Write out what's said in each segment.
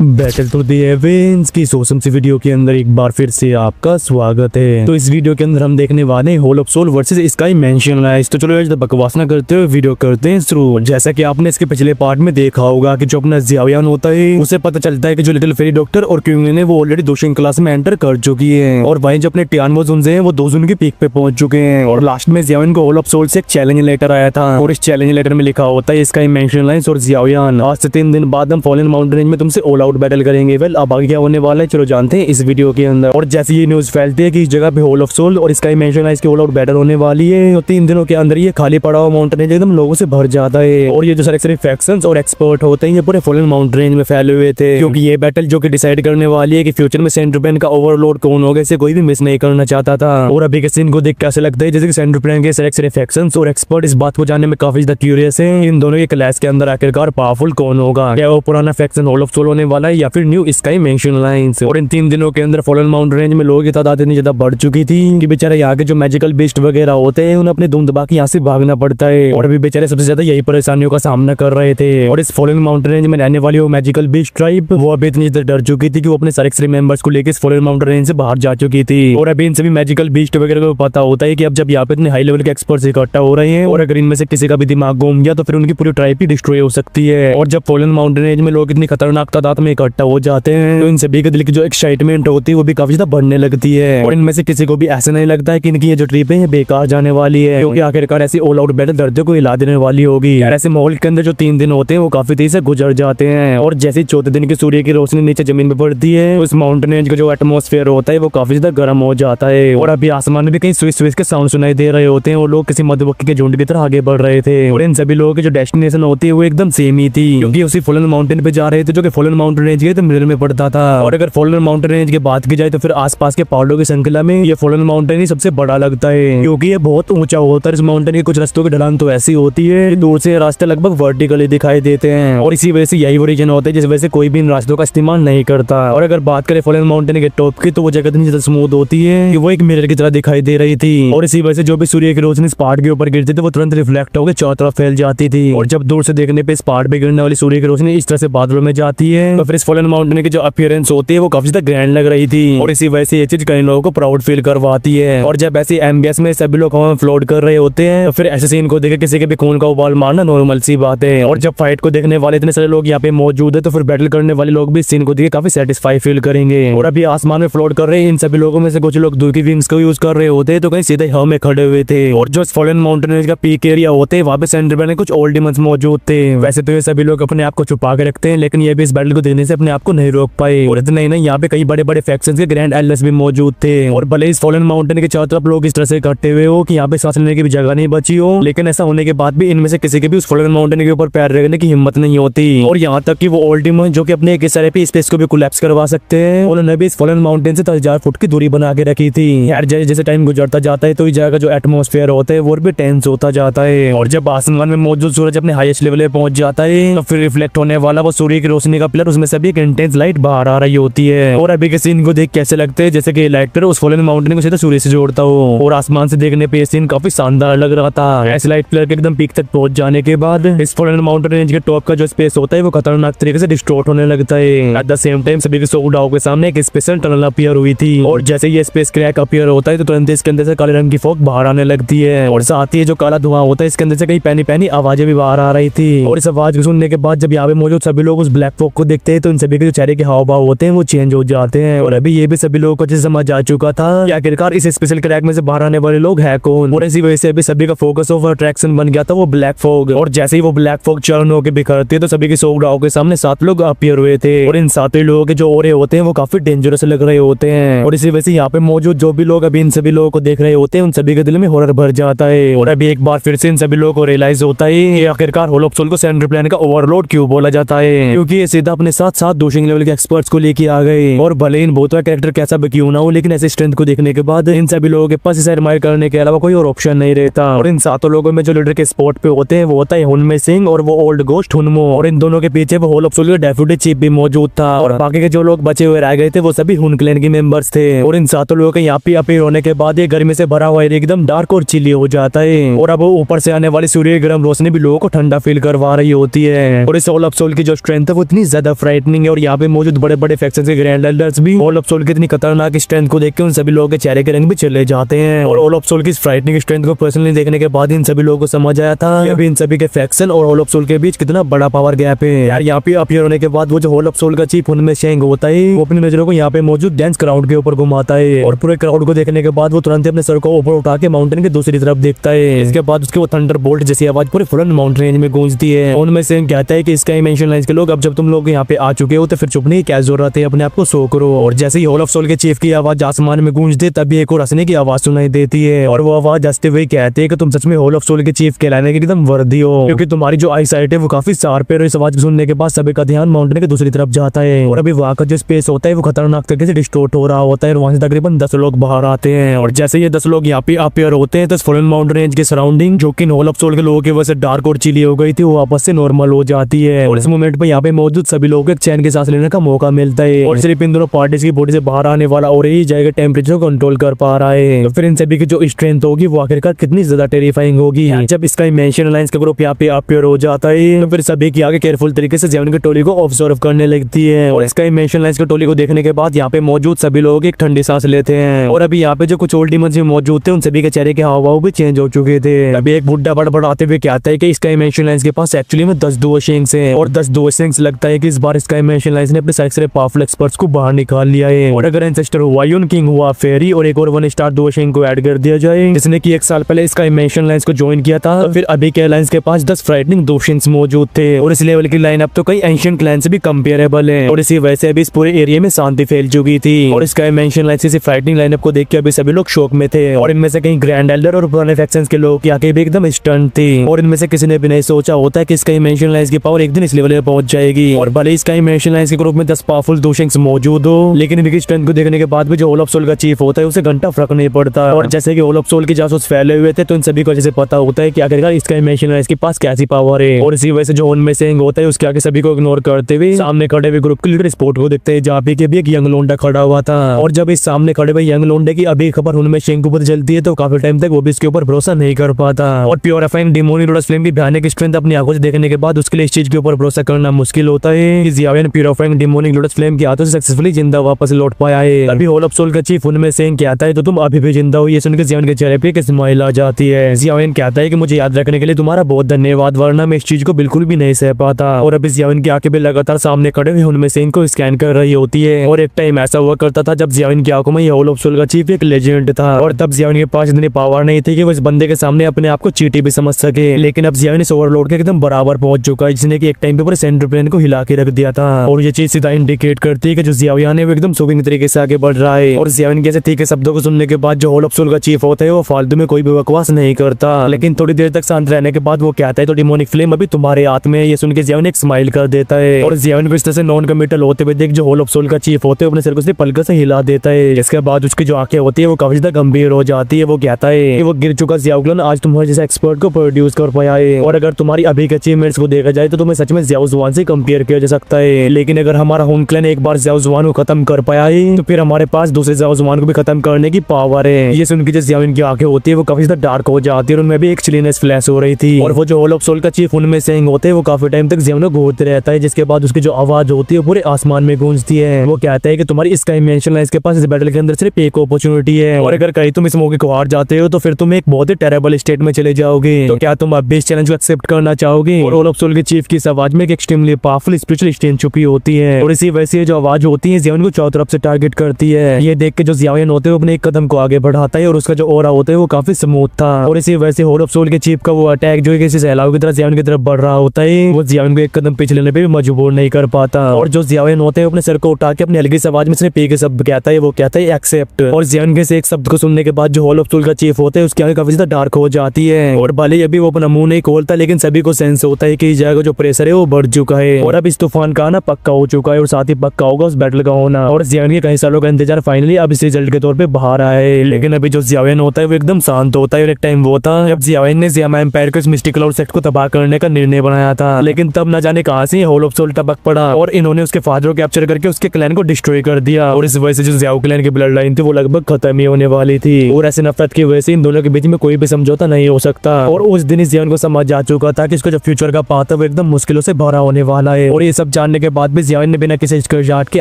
Battle to the एवेंस की सोसम सी video के अंदर एक बार फिर से आपका स्वागत है। तो इस वीडियो के अंदर हम देखने वाले हैं hole of soul versus sky मेंशनलाइज। तो चलो यार बकवास ना करते हुए वीडियो करते हैं शुरू। जैसा कि आपने इसके पिछले पार्ट में देखा होगा कि जो अपना जियायान होता है उसे पता चलता है कि जो लिटिल फेरी डॉक्टर और क्यूंग ने वो ऑलरेडी दूसरी क्लास में एंटर कर चुकी है और वहीं जो अपने टियान जुन हैं वो दोजुन की पीक पे पहुंच चुके हैं। और लास्ट में जियायान को होल ऑफ सोल से एक चैलेंज लेटर आया था और इस चैलेंज लेटर में लिखा होता है स्काई मेंशनलाइज और जियायान आज से 3 दिन बाद हम फॉलन माउंटेन रेंज में तुमसे ऑल आउट बैटल करेंगे। अब आगे क्या होने वाला है चलो जानते हैं इस वीडियो के अंदर। और जैसे ये न्यूज फैलती है कि इस जगह पे होल ऑफ सोल और स्काई मेंशनलाइज की ऑल आउट बैटल होने वाली है और 3 दिनों के अंदर ये खाली पड़ा हुआ माउंटेन रेंज एकदम लोगों से भर जाता है। और ये जो सारे फैक्शंस और एक्सपर्ट होते हैं ये पूरे फॉलन माउंटेन रेंज में फैले हुए थे क्योंकि ये बैटल जो कि डिसाइड करने वाली है कि फ्यूचर में सेंट्रोपेन का ओवरलोड कौन होगा इसे कोई भी मिस नहीं करना चाहता था। और अभी के सीन को देख कैसे लगता है जैसे कि सेंट्रोपेन के सारे फैक्शंस और एक्सपर्ट इस बात को जानने में काफी ज्यादा क्यूरियस है इन दोनों के क्लैश के अंदर आखिरकार पावरफुल कौन होगा, क्या वो पुराना फैक्शन होल ऑफ सोल होने वाला है या फिर न्यू स्काई मेंशनलाइज। और इन 3 दिनों के अंदर फॉलन माउंटेन रेंज में लोगों की तादाद इतनी ज्यादा बढ़ चुकी थी कि बेचारे यहाँ के जो मैजिकल बीस्ट वगैरह होते हैं उन्हें अपने धुंध दबा के यहाँ से भागना पड़ता है और अभी बेचारे सबसे ज्यादा यही परेशानियों का सामना कर रहे थे। और इस फॉलन माउंटेन रेंज में रहने वाली वो मैजिकल बीस्ट ट्राइब वो अभी इतनी ज्यादा डर चुकी थी कि वो अपने सारे एक्स मेंबर्स को लेकर इस फॉलन माउंटेन रेंज से बाहर जा चुकी थी। और अभी इन सभी मैजिकल बीस्ट वगैरह को पता होता है कि अब जब यहाँ पे इतने हाई लेवल के एक्सपर्ट्स इकट्ठा हो रहे हैं और अगर इनमें से किसी का भी दिमाग घूम गया तो फिर उनकी पूरी ट्राइब ही डिस्ट्रॉय हो सकती है। और जब फॉलन माउंटेन रेंज में लोग इतनी खतरनाक तादाद में इकट्ठा हो जाते हैं तो इन सभी के दिल की जो एक्साइटमेंट होती है वो भी काफी ज्यादा बढ़ने लगती है। और इनमें से किसी को भी ऐसा नहीं लगता है कि इनकी ये जो ट्रिप है बेकार जाने वाली है क्योंकि आखिरकार ऐसी ऑल आउट बैटल दर्द को हिला देने वाली होगी। ऐसे माहौल के अंदर जो 3 दिन होते हैं वो काफी तेजी से गुजर जाते हैं और जैसे चौथे दिन की सूर्य की रोशनी नीचे जमीन पे पड़ती है उस माउंटेन रेंज का जो एटमॉस्फेयर होता है वो काफी ज्यादा गर्म हो जाता है। और अभी आसमान में भी कहीं स्विच स्विच के साउंड सुनाई दे रहे होते हैं और लोग किसी मधुमक्खी के झुंड की तरह आगे बढ़ रहे थे। और इन सभी लोगों की जो डेस्टिनेशन होती है वो एकदम सेम ही थी क्योंकि उसी फॉलन माउंटेन पे जा रहे थे जो कि फॉलन माउंटेन रेंज के मिडिल में पड़ता था। और अगर फॉलन माउंटेन रेंज की बात की जाए तो फिर आसपास के पहाड़ों की श्रृंखला में ये फॉलन माउंटेन ही सबसे बड़ा लगता है क्योंकि ये बहुत ऊंचा होता है। इस माउंटेन के कुछ रास्तों की ढलान तो ऐसी होती है दूर से रास्ते लगभग वर्टिकली दिखाई देते हैं और इसी वजह से यही ओरिजिन होता है जिस वजह से कोई भी इन रास्तों का इस्तेमाल नहीं करता। और अगर बात करें फॉलन माउंटेन के टॉप की तो वो जगह इतनी ज्यादा स्मूथ होती है कि वो एक मिरर की तरह दिखाई दे रही थी और इसी वजह से जो भी सूर्य की रोशनी इस पहाड़ के ऊपर गिरती थी वो तुरंत रिफ्लेक्ट होकर चारों तरफ फैल जाती थी। और जब दूर से देखने पे इस पहाड़ पे गिरने वाली सूर्य की रोशनी इस तरह से बादलों में जाती है तो फिर इस फॉलन माउंटेन की जो अपीयरेंस होती है वो काफी ज्यादा ग्रैंड लग रही थी। और इसी वजह से ये चीज कई लोगों को प्राउड फील करवाती है। और जब ऐसी एमबीएस में सभी लोग हवा में फ्लोट कर रहे होते हैं तो फिर ऐसे सीन को देख किसी के भी खून का उबाल मारना नॉर्मल सी बात है। और जब फाइट को देखने वाले इतने सारे लोग यहाँ पे मौजूद है तो फिर बैटल करने वाले लोग भी इस सीन को देख काफी सेटिस्फाई फील करेंगे। और अभी आसमान में फ्लोट कर रहे हैं इन सभी लोगों में से कुछ लोग दूर की विंग्स को यूज कर रहे होते हैं तो कहीं सीधे हवा में खड़े हुए थे। और जो फॉलन माउंटेन रेंज का पीक एरिया होते हैं वहाँ पे सेंटर में कुछ ओल्ड डिमंस मौजूद थे। वैसे तो ये सभी लोग अपने आप को छुपा के रखते हैं लेकिन ये भी इस बैटल को देखने से अपने आप को नहीं रोक पाए। और इतना ही नहीं यहाँ पे कई बड़े बड़े फैक्शंस के ग्रैंड एल्डर्स भी मौजूद थे। और भले इस फॉलन माउंटेन के चारों तरफ लोग इस तरह से इकट्ठे हुए हो कि यहाँ पे सांस लेने की भी जगह नहीं बची हो लेकिन ऐसा होने के बाद भी इनमें से किसी के भी उस फॉलन माउंटेन के ऊपर पैर रखने की हिम्मत नहीं होती। और यहाँ तक कि वो ओल्ड डिमन जो कि अपने एक इशारे पे स्पेस को भी कोलैप्स करवा सकते हैं उन्होंने भी इस फॉलन माउंटेन से 10,000 फुट की दूरी बना के रखी थी। यार जैसे टाइम गुजरता जाता है तो इस जगह का जो एटमॉस्फेयर होता है वो भी टेंस होता जाता है। और जब आसमान में मौजूद सूरज अपने हाईएस्ट लेवल पे पहुंच जाता है तो फिर रिफ्लेक्ट होने वाला वो सूर्य की रोशनी का पिलर उसमें से भी एक इंटेंस लाइट बाहर आ रही होती है। और अभी के सीन को देख कैसे लगते हैं जैसे कि लाइट पिलर उस फॉलन माउंटेन को सीधा सूर्य से जोड़ता हो। और आसमान से देखने पे सीन काफी शानदार लग रहा था। ऐसे लाइट पिलर के एकदम पीक तक पहुंच जाने के बाद इस फॉलन माउंटेन रेंज के टॉप का जो स्पेस होता है वो खतरनाक तरीके से डिस्टॉर्ट होने लगता है। एट द सेम टाइम सभी के सोडाओ के सामने एक स्पेशल टनल अपीयर हुई थी और जैसे ये स्पेस क्रैक अपीयर होता है तो तुरंत इसके अंदर से काले रंग की फॉग बाहर आने लगती है। और साथ ही जो काला धुआं होता है इसके अंदर से कई पैनी पैनी आवाजें भी बाहर आ रही थी। और इस आवाज को सुनने के बाद जब यहाँ पे मौजूद सभी लोग उस ब्लैक फॉग को देखते हैं तो इन सभी के जो चेहरे के हाव भाव होते हैं वो चेंज हो जाते हैं। और अभी ये भी सभी लोगों को अच्छे से समझ आ चुका था कि आखिरकार इस स्पेशल क्रैक में से बाहर आने वाले लोग है कौन। और इसी वजह से अभी सभी का फोकस ऑफ अट्रैक्शन बन गया था वो ब्लैक फॉग। और जैसे ही वो ब्लैक फॉग चरण होकर बिखरती है तो सभी के सोडाओ के सामने 7 लोग अपीयर हुए थे। और इन 7 लोगों के जो ओरे होते हैं वो काफी डेंजरस लग रहे होते हैं। और इसी वजह से यहाँ पे मौजूद जो भी लोग अभी इन सभी लोगों को देख रहे होते हैं उन सभी के दिल में हॉरर भर जाता है। और अभी एक बार फिर से इन सभी लोगों को रियलाइज होता है कि आखिरकार होल ऑफ सोल को सेंट्रल प्लान का ओवरलोड क्यों बोला जाता है क्योंकि ये सीधा अपने साथ 7 दूसरे लेवल के एक्सपर्ट्स को लेके आ गए। और भले इन भूतवा कैरेक्टर कैसा भी क्यों ना हो लेकिन ऐसे स्ट्रेंथ को देखने के बाद इन सभी लोगों के पास इसे एडमायर करने के अलावा कोई और ऑप्शन नहीं रहता। और इन 7 लोगों में जो लीडर के स्पॉट पे होते हैं वो होता है हुनमे सिंह और वो ओल्ड गोस्ट हुनमो। और इन दोनों के पीछे वो होल ऑफ सोल का डेप्यूटी चीफ भी मौजूद था। और बाकी के जो लोग बचे हुए रह गए थे वो सभी हुन क्लैन के मेंबर्स थे। और इन 7 लोगों के यहाँ पे अपीयर होने के बाद ये गर्मी से भरा हुआ एकदम डार्क और चिली हो जाता है। और अब ऊपर से आने वाली सूर्य की गर्म रोशनी भी लोगों को ठंडा फील करवा रही होती है। और इस होल ऑफ सोल की जो स्ट्रेंथ है वो इतनी ज्यादा फ्राइटनिंग है और यहाँ पे मौजूद बड़े बड़े फैक्शंस के ग्रैंड एल्डर्स भी होल ऑफ सोल की इतनी खतरनाक स्ट्रेंथ को देख के उन सभी लोगों के चेहरे के रंग भी चले जाते हैं। और होल ऑफ सोल की फ्राइटनिंग स्ट्रेंथ को पर्सनली देखने के बाद इन सभी लोगों को समझ आया था कि अभी इन सभी के फैक्शन और होल ऑफ सोल के बीच कितना बड़ा पावर गैप है यार। यहाँ पे अपीयर होने के बाद वो जो होल ऑफ सोल का चीफ उनमें शेंग होता है वो अपनी नजरों को यहाँ पे मौजूद डेंस क्राउड के ऊपर घुमाता है और पूरे क्राउड को देखने के बाद वो तुरंत अपने सर को ऊपर उठा के माउंटेन के दूसरी तरफ देखता है। इसके बाद उसके वो थंडर बोल्ट जैसी आवाज पूरे फुलन माउंटेन रेंज में गूंजती है। उनमें से कहता है कि स्काई मेंशन लाइंस के लोग अब जब तुम लोग यहाँ पे आ चुके हो तो फिर चुपने की क्या जरूरत है, अपने आप को सो करो। और जैसे ही होल ऑफ सोल के चीफ की आवाज आसमान में गूंजती है तभी एक और हंसने की आवाज सुनाई देती है और वो आवाज हंसते हुए कहते हैं कि तुम सच में होल ऑफ सोल के चीफ कहलाने के एकदम वर्दी हो, क्योंकि तुम्हारी जो आई साइट है वो काफी शार्प है। और इस आवाज को सुनने के बाद सभी का ध्यान माउंटेन के दूसरी तरफ जाता है और अभी वहाँ का जो स्पेस होता है वो खतरनाक तरीके से डिस्टोर्ट हो रहा होता है और वहाँ से तकरीबन 10 लोग बाहर आते हैं। और जैसे ये 10 लोग यहाँ पे अपीयर होते हैं तो फुलन माउंटेन रेंज के सराउंडिंग जो कि होल ऑफ सोल के लोगों की वजह से डार्क और चिली हो गई थी वो वापस से नॉर्मल हो जाती है। और इस मोमेंट पे यहाँ पे मौजूद सभी लोगों को एक चैन के सांस लेने का मौका मिलता है और सिर्फ इन दोनों पार्टीज की बॉडी से बाहर आने वाला और ही जाएगा टेम्परेचर को कंट्रोल कर पा रहा है। तो फिर इन सभी की जो स्ट्रेंथ होगी वो आखिरकार कितनी ज्यादा टेरिफाइंग होगी। जब इसका मेंशन अलायंस का ग्रुप यहाँ पे अपीयर हो जाता है तो फिर सभी की आगे केयरफुल तरीके से जेवन की टोली को ऑब्जर्व करने लगती है। और इसका मेंशन अलायंस की टोली को देखने के बाद यहाँ पे मौजूद सभी लोग एक ठंडी सांस लेते हैं। और अभी यहाँ पे जो कुछ ओल्ड डीमंस मौजूद थे उन सभी के चेहरे के हाव भाव भी चेंज हो चुके थे। अभी एक बुड्ढा बड़बड़ाते हुए कहता है कि इसका मेंशन अलायंस के पास एक्चुअली में 10 डुओ शिंग्स हैं और 10 डुओ शिंग्स लगता है कि इस बार इसका मेंशन अलायंस ने अपने साइड से पावरफुल एक्सपर्ट्स को बाहर निकाल लिया है। और अगर एंसेस्टर वायुन किंग हुआ फेरी और एक और 1 स्टार डुओ शिंग को ऐड कर दिया जाए जिसने कि 1 साल पहले इसका मेंशन अलायंस को ज्वाइन किया था तो फिर अभी के अलायंस के पास 10 फ्राइटनिंग डुओ शिंग्स मौजूद थे और इस लेवल की लाइन अप तो कई एंशिएंट क्लैन से भी कंपेरेबल है। और इसी वजह से अभी इस पूरे एरिया में शांति फैल चुकी थी और इसका मेंशन अलायंस से फ्राइटनिंग लाइनअप को देख के अभी सभी लोग शॉक में थे। और इनमें से कई ग्रैंड एल्डर और पुराने फैक्शंस के लोग की आंखें भी एकदम स्टन थी और इनमें से किसी ने भी नहीं सोचा होता है कि इसका मेंशन अलायंस की पावर एक दिन इस लेवल पे पहुंच जाएगी। और भले इसका मेंशन अलायंस के ग्रुप में 10 पावरफुल डुओ शिंग्स मौजूद हो लेकिन इनकी स्ट्रेंथ को देखने के बाद भी जो होल ऑफ सोल का चीफ होता है उसे घंटा फर्क नहीं पड़ता। और जैसे कि होल ऑफ सोल के जासूस फैले हुए थे तो इन सभी को जैसे पता होता है कि आखिरकार इसका मेंशन अलायंस के पास कैसी पावर है। और इसी वजह से जो उनमें से होता है उसके आगे सभी को इग्नोर करते हुए सामने खड़े हुए ग्रुप के लीडर स्पोर्ट को देखते हैं जहाँ पे कि भी एक यंग लोंडा खड़ा हुआ था। और जब इस सामने खड़े हुए यंग लोंडे की अभी खबर उनमें शेंग के ऊपर चलती है तो काफी टाइम तक वो भी इसके ऊपर भरोसा नहीं कर पाता। और प्योरीफाइंग डेमोनिक लोटस फ्लेम की भयानक स्ट्रेंथ अपनी आंखों से देखने के बाद उसके लिए इस चीज के ऊपर भरोसा करना मुश्किल होता है कि जियाविन प्योरीफाइंग डेमोनिक लोटस फ्लेम के हाथों से सक्सेसफुली जिंदा वापस लौट पाया है। अभी होल ऑफ सोल का चीफ उनमें से कहता है तो तुम अभी भी जिंदा हो। ये सुनकर जियाविन के चेहरे पे एक स्माइल आ जाती है। जियाविन कहता है कि मुझे याद रखने के लिए तुम्हारा बहुत धन्यवाद, वरना मैं इस चीज को बिल्कुल भी नहीं सह पाता। और अभी जियाविन की आंखें भी लगातार सामने खड़े हुए उनमें से इनको स्कैन कर रही होती है। और एक टाइम ऐसा हुआ करता था जब जियाविन की आंखों में ये होल ऑफ सोल का चीफ एक लेजेंड था और तब जियाविन के पास इतनी पावर नहीं थी कि वो इस बंदे के सामने अपने आप को चीटी भी समझ सके। लेकिन अब जियाविन इस ओवरलोड के एकदम बराबर पहुंच चुका है जिसने कि एक टाइम पे पूरे सेंटर प्लेन को हिला के रख दिया था। और ये चीज सीधा इंडिकेट करती है कि जो जियाविन है वो एकदम सुविंग तरीके से आगे बढ़ रहा है। और जियाविन के ऐसे तीखे शब्दों को सुनने के बाद जो होल ऑफ सोल का चीफ होता है वो फालतू में कोई भी बकवास नहीं करता। लेकिन थोड़ी देर तक शांत रहने के बाद वो कहता है तो डिमोनिक फ्लेम अभी तुम्हारे हाथ में है। ये सुन के जियाविन एक स्माइल कर देता है और जियाविन को इस तरह से नॉन कमिटल होते हुए देख जो होल ऑफ सोल का चीफ होते हैं अपने सिर को सिर्फ पलक से हिला देता है। इसके बाद उसकी जो आंखें होती है वो काफी ज्यादा गंभीर हो जाती है। वो कहता है कि वो गिर चुका जियाओग्लन आज तुम्हारे जैसे एक्सपर्ट को प्रोड्यूस कर पाया है और अगर तुम्हारी अभी के अचीवमेंट्स को देखा जाए तो तुम्हें सच में ज़ियाओ जुआन से कंपेयर किया जा सकता है। लेकिन अगर हमारा होम क्लैन एक बार ज़ियाओ जुआन को खत्म कर पाया है तो फिर हमारे पास दूसरे ज़ियाओ जुआन को भी खत्म करने की पावर है। ये सुन के जो जियाविन की आंखें होती है वो काफी ज्यादा डार्क हो जाती है और उनमें भी एक चिलीनेस फ्लैश हो रही थी। और वो जो होल ऑफ सोल का चीफ उनमें से होते हैं वो काफी टाइम तक जियाविन को घूरते रहता है जिसके बाद उसकी जो आवाज होती है पूरे आसमान में गूंजती है। वो कहता है कि तुम्हारी स्काई मेंशन लाइंस के पास इस बैटल के अंदर सिर्फ एक अपॉर्चुनिटी है और अगर कहीं तुम इस मौके को हार जाते हो तो फिर तुम एक बहुत ही टेरेबल स्टेट में चले जाओगे। तो क्या तुम अब भी इस चैलेंज को एक्सेप्ट करना चाहोगे? और होल ऑफ सोल के चीफ की इस आवाज में एक एक्सट्रीमली पावरफुल स्पिरिचुअल स्ट्रेंथ छुपी होती है और इसी वजह से जो आवाज होती है जियाविन को चारों तरफ से टारगेट करती है। ये देख के जो जियाविन होते हैं अपने एक कदम को आगे बढ़ाता है और उसका जो ऑरा होता है वो काफी स्मूथ था। और इसी वजह से होल ऑफ सोल के चीफ का वो अटैक जो किसी सैलाब की तरह जियाविन की तरफ बढ़ रहा होता है वो जियाविन को एक कदम पीछे लेने पे भी मजबूर नहीं कर पाता। और जो जियाविन होते हैं अपने सर को उठा के अपनी हल्की सी आवाज में सिर्फ एक शब्द कहता है, वो कहता है एक्सेप्ट। और जियाविन के एक शब्द को सुनने के बाद जो होल ऑफ सोल का चीफ होता है उसकी आंखें काफी ज्यादा डार्क हो जाती है और भले ही अभी वो अपना मुंह नहीं खोलता लेकिन सभी को सेंस होता है कि इस जगह का जो प्रेशर है वो बढ़ चुका है और अब इस तूफान का आना पक्का हो चुका है और साथ ही पक्का होगा उस बैटल का होना। और जियाविन के कई सालों का इंतजार फाइनली अब इस रिजल्ट के तौर पे बाहर आया है। लेकिन अभी जो जियाविन होता है वो एकदम शांत होता है और एक टाइम वो था जब जियाविन ने जियामा एम्पायर को इस मिस्टिक क्लाउड सेक्ट को तबाह करने का निर्णय बनाया था। लेकिन तब न जाने कहां से होल ऑफ सोल टपक पड़ा और इन्होंने उसके फादर को कैप्चर करके उसके क्लैन को डिस्ट्रॉय कर दिया और इस वजह से जो जियाओ क्लैन की ब्लड लाइन थी वो लगभग खत्म ही होने वाली थी और ऐसे नफरत की वजह से इन दोनों के बीच में कोई भी समझौता नहीं हो सकता। और उस दिन इस जियाविन को समझ आ चुका था कि इसका जो फ्यूचर का पाथ है वो एकदम मुश्किलों से भरा होने वाला है और ये सब जानने के बाद भी जियाविन ने बिना किसी हिचकिचाहट के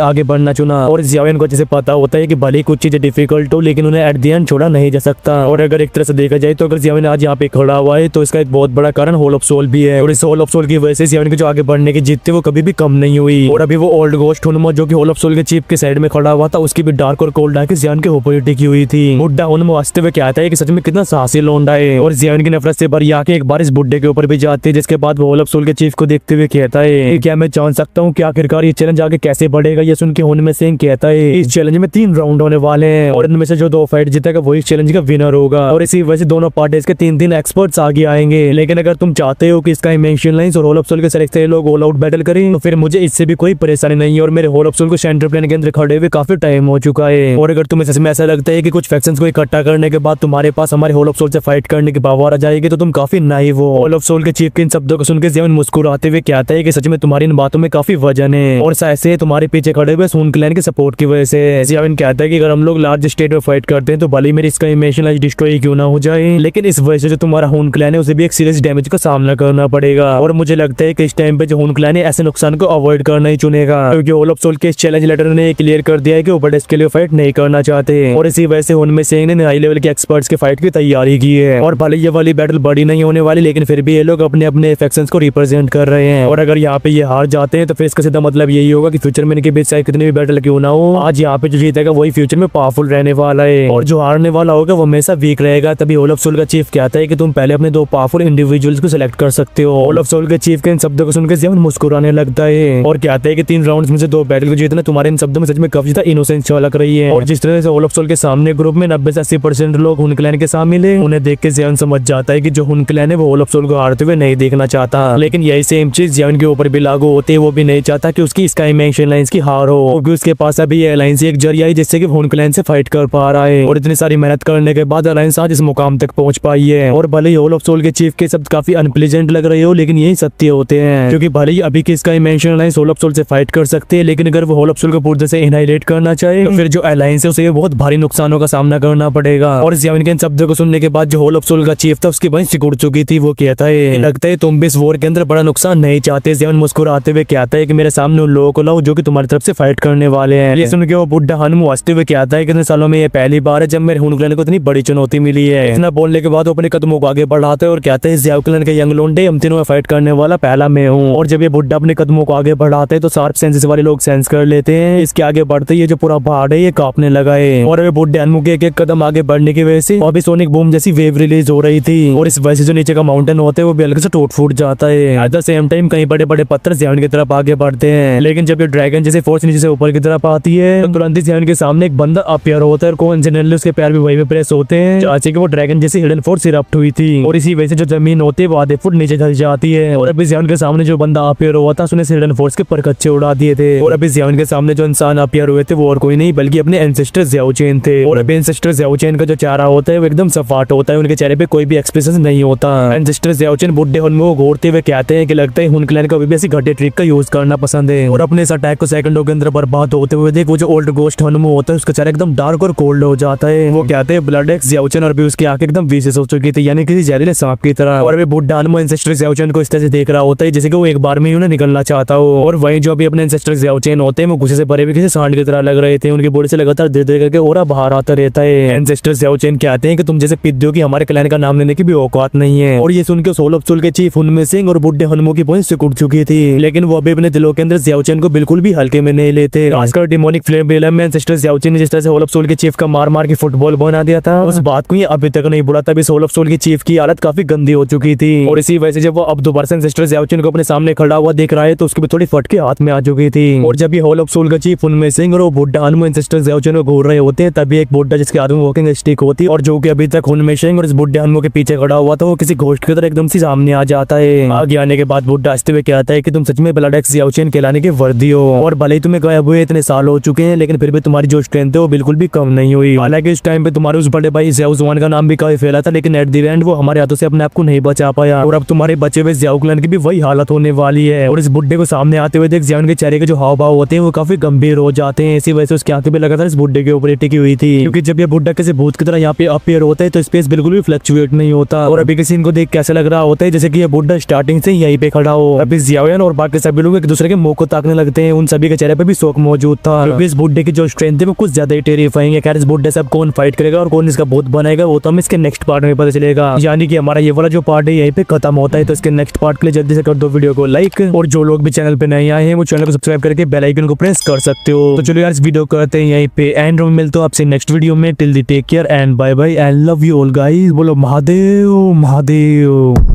आगे बढ़ना चुना। और जियाविन को जैसे पता होता है कि भले ही कुछ चीजें डिफिकल्ट हो लेकिन उन्हें एट द एंड छोड़ा नहीं जा सकता। और अगर एक तरह से देखा जाए तो अगर जियाविन आज यहाँ पे खड़ा हुआ है तो इसका एक बहुत बड़ा कारण होल ऑफ सोल भी है। और इस होल ऑफ सोल की वजह से जियाविन की जो आगे बढ़ने की जीत थी वो कभी भी कम नहीं हुई। और अभी वो ओल्ड गोस्ट हुनमो जो कि होल ऑफ सोल के चीफ के साइड में खड़ा हुआ था उसकी भी डार्क और कोल्ड आंखें जियाविन के ऊपर टिकी हुई थी। बुड्ढा हुनमो हंसते हुए कहता है कि सच में कितना साहसी लौंडा है। और जियाविन की नफरत से भरी आंखें एक बार इस बुड्ढे के ऊपर भी जाती है, जिसके बाद वो होल ऑफ सोल के चीफ को देखते हुए कहता है क्या मैं जान सकता हूँ कि आखिरकार ये चैलेंज आगे कैसे बढ़ेगा। ये सुन के हुनमे सिंह कहता है इस चैलेंज में 3 राउंड होने वाले हैं और इनमें से जो 2 फाइट जीतेगा वही इस चैलेंज का विनर होगा। और इसी वजह से दोनों पार्टीज के 3 एक्सपर्ट्स आगे आएंगे। लेकिन अगर तुम चाहते हो कि स्काई मेंशन लाइंस और होल ऑफ सोल के सेलेक्टेड लोग ऑल आउट बैटल करें तो फिर मुझे इससे भी कोई परेशानी नहीं है। और मेरे होल ऑफ सोल को सेंटर प्लेन के अंदर खड़े हुए काफी टाइम हो चुका है। और अगर तुम्हें सच में ऐसा लगता है कि कुछ फैक्शंस को इकट्ठा करने के बाद तुम्हारे पास हमारे होल ऑफ सोल से फाइट करने की पावर आ जाएगी तो तुम काफी नाइव हो। होल ऑफ सोल के चीफ के इन शब्दों को सुनकर जियाविन मुस्कुराते हुए कहता है कि सच में तुम्हारी इन बातों में काफी वजन है और शायद से तुम्हारे पीछे खड़े हुए सून क्लैन के सपोर्ट की वजह से। जियाविन कहता है कि अगर हम लोग लार्ज स्टेट में फाइट करते हैं तो भले ही मेरी इसका इमेजिन आज डिस्ट्रॉय क्यों ना हो जाए लेकिन इस वजह से जो तुम्हारा हून क्लैन है उसे भी एक सीरियस डैमेज का सामना करना पड़ेगा। और मुझे लगता है कि इस टाइम पे जो हून क्लैन है ऐसे नुकसान को अवॉइड करना ही चुनेगा क्योंकि होल ऑफ सोल के इस चैलेंज लेटर ने क्लियर कर दिया है कि वो बड़े के लिए फाइट नहीं करना चाहते। और इसी वजह से हुनमे सिंह ने हाई लेवल के एक्सपर्ट्स के फाइट की तैयारी की है। और भले ये वाली बैटल बड़ी नहीं होने वाली लेकिन फिर भी ये लोग अपने अपने फैक्शंस को रिप्रेजेंट कर रहे हैं। और अगर यहाँ पे ये हार जाते हैं तो फिर इसका सीधा मतलब यही होगा कि फ्यूचर में इनके बीच चाहे कितनी भी बैटल क्यों ना हो आज यहाँ पे जो जीतेगा वही फ्यूचर में पावरफुल रहने वाला है और जो हारने वाला होगा वो हमेशा वीक रहेगा। तभी होल ऑफ सोल का चीफ कहता है कि तुम पहले अपने 2 पावरफुल इंडिविजुअल्स को सिलेक्ट कर सकते हो। होल ऑफ सोल के चीफ के इन शब्दों को सुनकर जियाविन मुस्कुराने लगता है और कहता है कि 3 राउंड्स में से 2 बैटल को जीतना तुम्हारे इन शब्दों में सच में काफी ज्यादा इनोसेंस झलक रही है। और जिस तरह से होल ऑफ सोल के सामने ग्रुप में 90 से 80% लोग हुन क्लैन के शामिल है उन्हें देख के जियाविन समझ जाता है कि जो हुन क्लैन है वो होल ऑफ सोल को हारते हुए नहीं देखना चाहता। लेकिन यही सेम चीज जियाविन के ऊपर भी लागू होती है। वो भी नहीं चाहता कि उसकी स्काई मेंशन लाइंस की हार हो क्योंकि उसके पास अभी ये अलायंस एक जरिया है जिससे कि हुन क्लैन से फाइट कर पा रहा है। और इतनी सारी मेहनत करने के बाद अलायंस आज इस मुकाम तक पहुंच पाई है। और भले ही होल ऑफ सोल के चीफ के शब्द काफी अनप्लीजेंट लग रहे हो लेकिन यही सत्य होते हैं क्योंकि भले ही अभी की sky mansion alliance whole of soul से फाइट कर सकते हैं लेकिन अगर वो होल ऑफ सोल को पूर्ण से इनहाइलेट करना चाहे तो फिर जो अलायंस है उसे बहुत भारी नुकसानों का सामना करना पड़ेगा। और जियाविन के इन शब्दों को सुनने के बाद जो होल ऑफ सोल का चीफ था उसकी वहीं सिकुड़ चुकी थी। वो कहता है लगता है तुम भी इस वॉर के अंदर बड़ा नुकसान नहीं चाहते। जियाविन मुस्कुराते हुए कहता है कि मेरे सामने उन लोगों को लाओ जो कि तुम्हारी तरफ से फाइट करने वाले हैं। ये सुन के वो बुड्ढा हुनमो हंसते हुए कहता है कितने सालों में ये पहली बार है जब मेरे हुन क्लैन को इतनी बड़ी चुनौती मिली है। इतना बोलने के बाद वो अपने कदमों को आगे बढ़ाते हैं और कहते हैं जियाव क्लैन के यंग लोंडे हम तीनों में फाइट करने वाला पहला मैं हूँ। और जब ये बुड्ढा अपने कदमों को आगे बढ़ाते हैं तो शार्प सेंसेस वाले लोग सेंस कर लेते हैं इसके आगे बढ़ते ये जो पूरा पहाड़ है ये कांपने लगा है। और वे बुड्ढे हुनमो के एक कदम आगे बढ़ने की वजह से अभी सोनिक बूम जैसी वेव रिलीज हो रही थी और इस वजह से जो नीचे का माउंटेन होता है वो भी हल्के से टूट फूट जाता है। एट द सेम टाइम कई बड़े बड़े पत्थर जियाविन की तरफ आगे बढ़ते हैं लेकिन जब ये ड्रैगन जैसे फोर्स नीचे से ऊपर की तरफ आती है तो तुरंत ही जियाविन के सामने एक बंदा अपीयर होता है और कोइंसिडेंटली उसके पैर भी वहीं पे प्रेस होते हैं चाचे कि वो ड्रैगन जैसी हिडन फोर्स इरप्ट हुई थी और इसी वजह से जो जमीन होती है वो आधे फुट नीचे चल जाती है। और अभी जियाविन के सामने जो बंदा अपीयर हुआ था उसने हिडन फोर्स के परकच्चे उड़ा दिए थे। और अभी जियाविन के सामने जो इंसान अपीयर हुए थे वो और कोई नहीं बल्कि अपने एंसेस्टर ज़ियाओ चेन थे। और अभी एंसेस्टर ज़ियाओ चेन का जो चेहरा होता है वो एकदम सपाट होता है, उनके चेहरे पे कोई भी एक्सप्रेशन नहीं होता। एंसेस्टर ज़ियाओ चेन बुड्ढे हुनमो को घूरते हुए कहते हैं कि लगता है हुन क्लैन को अभी भी ऐसी घटिया ट्रिक का यूज करना पसंद है और अपने इस अटैक को सेकंडों के अंदर बर्बाद होते हुए देख वो जो ओल्ड गोस्ट हुनमो होता है उसका चेहरा एकदम डार्क और कोल्ड हो जाता है। वो कहते हैं ब्लड एक्स ज़ियाओ चेन और भी उसकी आंखें एकदम विशेष हो चुकी थी यानी किसी जहरीले सांप की तरह। और अभी बुड्ढा हुनमो एंसेस्टर ज़ियाओ चेन को इस तरह से देख रहा होता है जैसे कि वो एक बार में ही उन्हें निकलना चाहता हो। और वहीं जो अभी अपने एंसेस्टर ज़ियाओ चेन होते हैं वो गुस्से से भरे हुए किसी सांड की तरह लग रहे थे, उनके बॉडी से लगातार धीरे धीरे करके ओरा बाहर आता रहता है। एंसेस्टर ज़ियाओ चेन कहते हैं कि तुम जैसे पिद्दियों की हमारे क्लैन का नाम लेने की भी औकात नहीं है। और ये सुन के सोल ऑफ सोल के चीफ हुनमे सिंह और बुड्ढे हुनमो की पहुंच सिकुड़ चुकी थी लेकिन वो अभी अपने दिलों के अंदर ज़ियाओ चेन को बिल्कुल भी हल्के में नहीं लेते। आजकल डिमोनिक फ्लेम बेलम में एंसेस्टर ज़ियाओ चेन ने जिस तरह से सोल ऑफ सोल के चीफ का मार मार के फुटबॉल बना दिया था उस बात को ये अभी तक नहीं भूला। तभी सोल ऑफ सोल की चीफ की हालत काफी गंदी हो चुकी थी और इसी वजह से जब वो अब दोबारा से एंसेस्टर ज़ियाओ चेन को अपने सामने खड़ा हुआ देख रहा है तो उसकी भी थोड़ी फटके हाथ में आ चुकी थी। और जब ये होल ऑफ सोल का चीफ हुनमे सिंह और वो बुड्ढा हुनमो एंसेस्टर ज़ियाओ चेन को घूर रहे होते हैं तभी एक बुड्ढा जिसके हाथ में वॉकिंग स्टिक होती है और जो कि अभी तक हुनमे सिंह और इस बुड्ढे हुनमो के पीछे खड़ा हुआ था वो किसी घोस्ट की तरह एकदम से सामने आ जाता है। आगे आने के बाद बुड्ढा हंसते हुए कहता है कि तुम सच में ब्लड एक्स ज़ियाओ चेन कहलाने के वर्दी हो और भले ही तुम्हें गायब हुए इतने साल हो चुके हैं लेकिन फिर भी तुम्हारी जो स्ट्रेंथ है वो बिल्कुल भी कम नहीं हुई। हालांकि इस टाइम पे तुम्हारे उस बड़े भाई ज़ियाओ जुआन का नाम भी काफी फैला था लेकिन एट द एंड वो हमारे हाथों से अपने आप को नहीं बचा पाया और अब तुम्हारे बचे हुए ज़ियाओ क्लैन की भी वही हालत होने वाली है। और इस बुड्ढे को सामने आते हुए देख ज़ियाओ के चेहरे के जो हाव भाव होते हैं वो काफी गंभीर हो जाते हैं। इसी वजह से उसकी आंखें भी लगातार इस बुड्ढे के ऊपर टिकी हुई थी क्योंकि जब ये बुड्ढा किसी भूत की तरह यहाँ पे अपीयर होता है तो स्पेस बिल्कुल भी फ्लक्चुएट नहीं होता और अभी किसी इनको देख कैसे लग रहा होता है जैसे कि ये बुड्ढा स्टार्टिंग से यहीं पे खड़ा हो। अभी ज़ियाओ और बाकी सभी सभी लोग एक दूसरे के मुंह को ताकने लगते हैं। उन सभी के चेहरे पे भी शौक मौजूद था। क्योंकि इस बुड्ढे की जो स्ट्रेंथ है वो कुछ ज्यादा ही टेरिफाइंग है। खैर इस बुड्ढे से अब कौन फाइट करेगा और कौन इसका भूत बनेगा वो तो हमें इसके नेक्स्ट पार्ट में पता चलेगा। यानी कि हमारा ये वाला जो पार्ट है यहीं पे खत्म होता है। तो इसके नेक्स्ट पार्ट के लिए जल्दी से कर दो वीडियो को लाइक, और जो लोग भी चैनल पे नए आए हैं वो चैनल को सब्सक्राइब करके बेल आइकन को प्रेस कर सकते हो। तो चलो यार इस वीडियो करते हैं यहीं पे एंड में। मिलते हो आपसे नेक्स्ट वीडियो में। Till the take care and bye bye and love you all guys. बोलो महादेव महादेव।